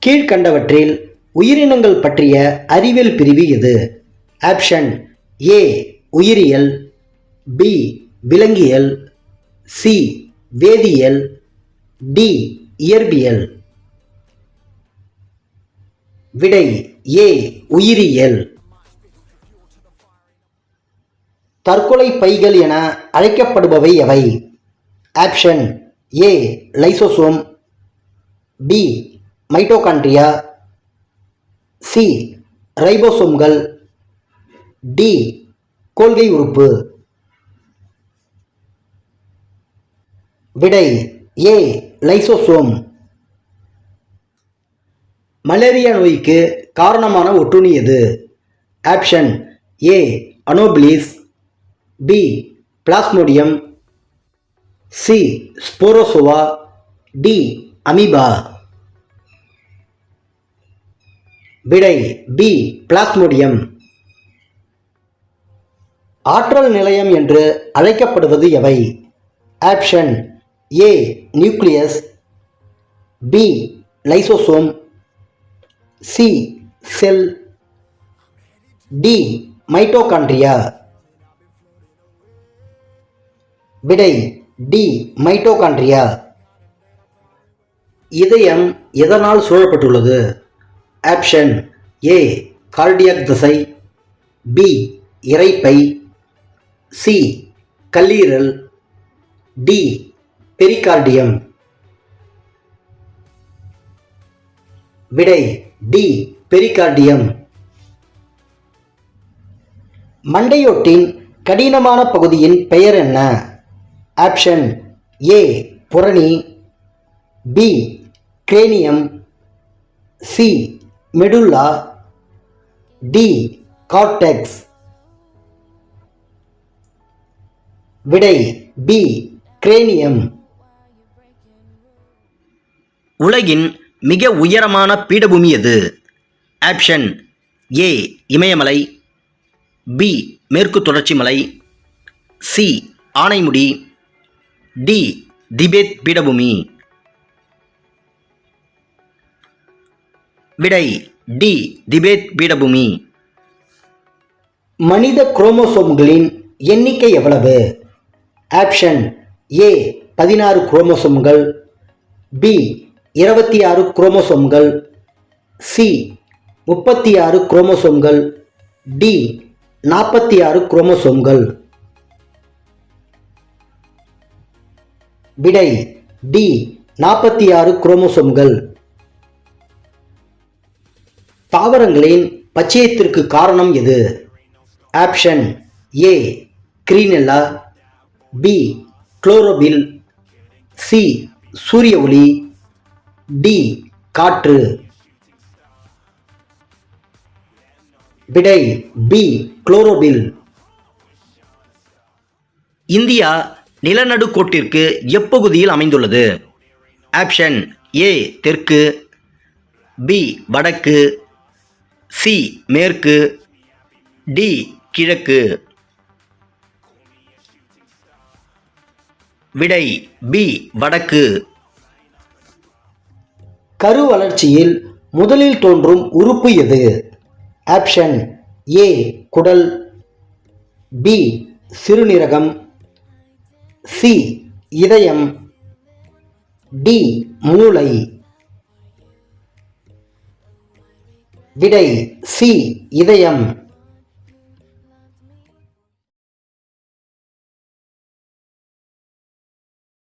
கீழ்கண்டவற்றில் உயிரினங்கள் பற்றிய அறிவியல் பிரிவு எது? ஆப்ஷன் ஏ உயிரியல், பி விலங்கியல், சி வேதியியல், டி இயற்பியல். விடை ஏ உயிரியல். தற்கொலை பைகள் என அழைக்கப்படுபவை எவை? Option A lysosome, B mitochondria, C ரைபோசோம்கள், டி கோல்கை உறுப்பு. விடை ஏ லைசோசோம். மலேரியா நோய்க்கு காரணமான ஒட்டுண்ணி எது? Option A anopheles, B plasmodium, C sporozoa, D amoeba. விடை பி பிளாஸ்மோடியம். ஆற்றல் நிலையம் என்று அழைக்கப்படுவது எவை? Option A nucleus, B lysosome, C cell, D mitochondria. விடை டி மைட்டோகாண்ட்ரியா. இதயம் எதனால் சூழப்பட்டுள்ளது? ஆப்ஷன் ஏ கார்டியாக் தசை, பி இரைப்பை, சி கல்லீரல், டி பெரிகார்டியம். விடை டி பெரிகார்டியம். மண்டையோட்டின் கடினமான பகுதியின் பெயர் என்ன? ஆப்ஷன் ஏ புரணி, B cranium, C medulla, D cortex. விடை பி கிரேனியம். உலகின் மிக உயரமான பீடபூமி எது? ஆப்ஷன் ஏ இமயமலை, பி மேற்கு தொடர்ச்சி மலை, சி ஆனைமுடி, டி திபெத் பீடபூமி. விடை டி திபெத் பீடபூமி. மனித குரோமோசோம்களின் எண்ணிக்கை எவ்வளவு? ஆப்ஷன் ஏ 16 குரோமோசோம்கள், பி 26 குரோமோசோம்கள், சி 36 குரோமோசோம்கள், டி 46 குரோமோசோம்கள். விடை டி 46 குரோமோசோம்கள். தாவரங்களின் பச்சையத்திற்கு காரணம் எது? ஆப்ஷன் ஏ கிரீனெல்லா, பி குளோரோபில், சி சூரிய ஒளி, டி காற்று. விடை பி குளோரோபில். இந்தியா நிலநடுக்கோட்டிற்கு எப்பகுதியில் அமைந்துள்ளது? ஆப்ஷன் ஏ தெற்கு, பி வடக்கு, சி மேற்கு, டி கிழக்கு. விடை பி வடக்கு. கரு வளர்ச்சியில் முதலில் தோன்றும் உறுப்பு எது? ஆப்ஷன் ஏ குடல், பி சிறுநீரகம், சி இதயம், டி மூளை. விடை சி இதயம்.